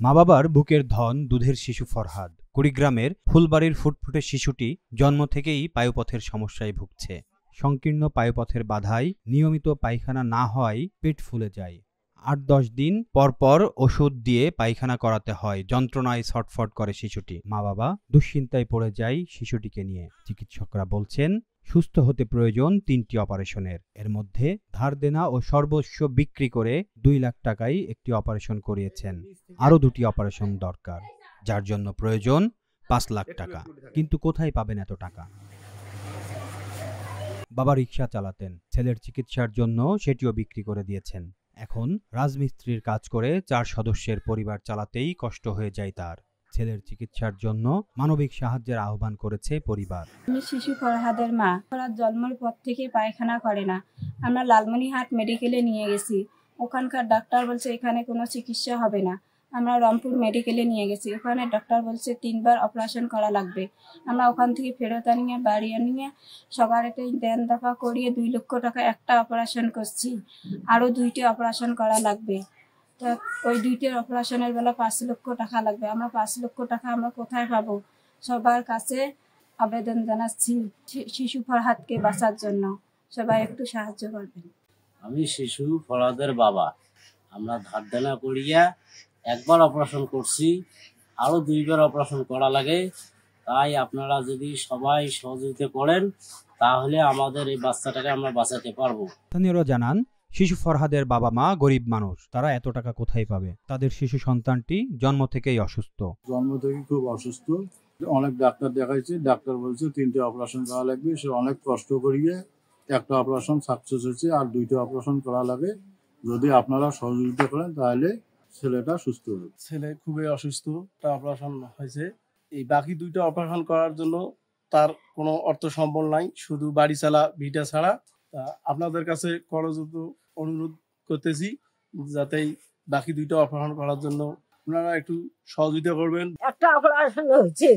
মা বাবার বুকের ধন দুধের শিশু ফরহাদ। কুড়িগ্রামের ফুলবাড়ির ফুটফুটে শিশুটি জন্ম থেকেই পায়ুপথের সমস্যায় ভুগছে। সংকীর্ণ পায়ুপথের বাধায় নিয়মিত পায়খানা না হওয়ায় পেট ফুলে যায়। ৮-১০ দিন পরপর ওষুধ দিয়ে পায়খানা করাতে হয়। যন্ত্রণায় ছটফট করে শিশুটি। মা বাবা দুশ্চিন্তায় পড়ে যায় শিশুটিকে নিয়ে। চিকিৎসকরা বলছেন সুস্থ হতে প্রয়োজন ৩টি অপারেশনের। এর মধ্যে ধার দেনা ও সর্বস্ব বিক্রি করে ২ লাখ টাকায় একটি অপারেশন করিয়েছেন। আরও ২টি অপারেশন দরকার, যার জন্য প্রয়োজন ৫ লাখ টাকা। কিন্তু কোথায় পাবেন এত টাকা? বাবা রিকশা চালাতেন, ছেলের চিকিৎসার জন্য সেটিও বিক্রি করে দিয়েছেন। এখন রাজমিস্ত্রির কাজ করে ৪ সদস্যের পরিবার চালাতেই কষ্ট হয়ে যায় তার। ছেলের চিকিৎসার জন্য মানবিক সাহায্যের আহ্বান করেছে পরিবার। আমি শিশু ফরহাদের মা। ওরা জন্মের পর থেকে পায়খানা করে না। আমরা লালমনিরহাট মেডিকেলে নিয়ে গেছি। ওখানকার ডাক্তার বলছে এখানে কোনো চিকিৎসা হবে না। আমরা রংপুর মেডিকেলে নিয়ে গেছি। ওখানে ডাক্তার বলছে ৩বার অপারেশন করা লাগবে। আমরা ওখান থেকে ফেরত আনিয়ে বাড়ি আনিয়ে সবারতে দেন দফা করিয়ে ২ লক্ষ টাকা একটা অপারেশন করছি। আরও ২টি অপারেশন করা লাগবে। তো ওই ২টির অপারেশনের বেলা ৫ লক্ষ টাকা লাগবে। আমরা ৫ লক্ষ টাকা আমরা কোথায় পাবো? সবার কাছে আবেদন জানাচ্ছি শিশু ফরহাদকে বাঁচার জন্য সবাই একটু সাহায্য করবেন। আমি শিশু ফরহাদের বাবা। আমরা ধার দেনা করিয়া একবার অপারেশন করছি, আরও ২বার অপারেশন করা লাগে। তাই আপনারা যদি সবাই সহযোগিতা করেন তাহলে আমাদের এই বাচ্চাটাকে আমরা বাঁচাতে পারবো। স্থানীয়রা জানান শিশু ফরহাদের বাবা মা গরিব মানুষ, তারা এত টাকা কোথায় পাবে? তাদের শিশু সন্তানটি জন্ম থেকেই অসুস্থ। জন্ম থেকে খুব অসুস্থ। অনেক ডাক্তার দেখাইছে, ডাক্তার বলছে ৩টে অপারেশন করা লাগবে। সে অনেক কষ্ট করিয়ে একটা অপারেশন সাকসেস হয়েছে, আর 2টা অপারেশন করা লাগে। যদি আপনারা সহযোগিতা করেন তাহলে ছেলেটা সুস্থ হবে। ছেলে খুবই অসুস্থ, একটা অপারেশন হয়েছে। এই বাকি 2টা অপারেশন করার জন্য তার কোনো অর্থ সম্বল নাই, শুধু বাড়ি চালা ভিটা ছাড়া। আপনাদের কাছে করজোড়ে অনুরোধ করতেছি যাতে বাকি 2টা অপারেশন করার জন্য আপনারা একটু সহযোগিতা করবেন। একটা অপারেশন হয়েছে,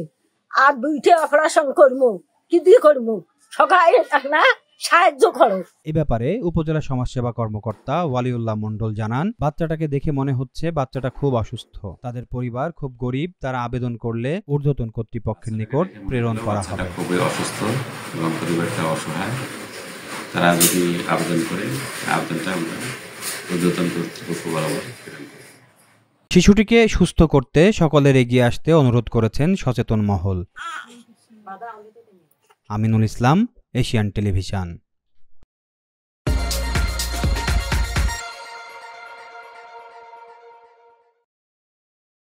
আর 2টা অপারেশন করবো, কি দিয়ে করবো? সবাই না সাহায্য করো। এ ব্যাপারে উপজেলা সমাজসেবা কর্মকর্তা ওয়ালিউল্লাহ মণ্ডল জানান, বাচ্চাটাকে দেখে মনে হচ্ছে বাচ্চাটা খুব অসুস্থ। তাদের পরিবার খুব গরিব, তারা আবেদন করলে ঊর্ধ্বতন কর্তৃপক্ষের নিকট প্রেরণ করা হবে। খুবই অসুস্থ এবং পরিবারটা অসহায়। তারা যদি আবেদন করে, আবেদনটা আমরা ঊর্ধ্বতন কর্তৃপক্ষ বরাবর প্রেরণ করি। শিশুটিকে সুস্থ করতে সকলের এগিয়ে আসতে অনুরোধ করেছেন সচেতন মহল। Aminul Islam, Asian television.